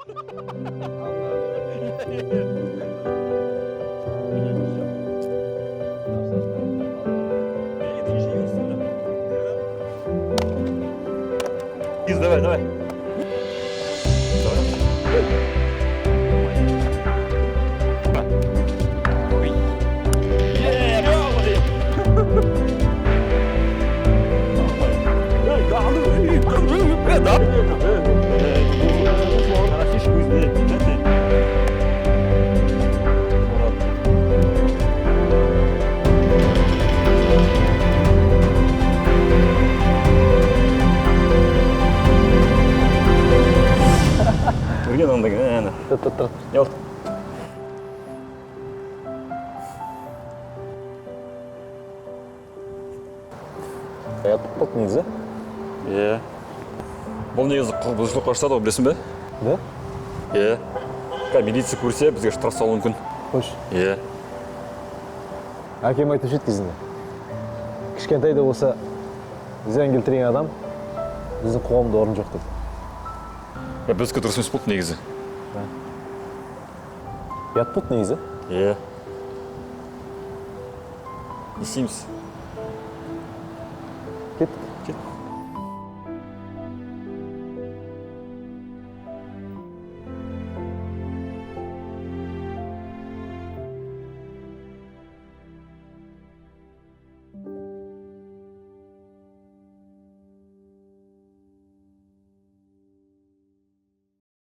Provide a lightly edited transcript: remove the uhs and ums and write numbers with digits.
Давай, давай. Көрген ондай әне. Тұр. Yok. Аяттық болды негізі. Бұл негізі құқық бұзушылық жасады ғой, білесің бе? Да? Милиция көрсе, бізге штраф салуы мүмкін. Қош. Әкем айтып еді кезінде. Кішкентай да болса, зиян келтірген адам біздің қоғамда орын жоқ деп. Біздікі дұрыс емес болды негізі. Ұят болды негізі. Не істейміз? Кет. Кет.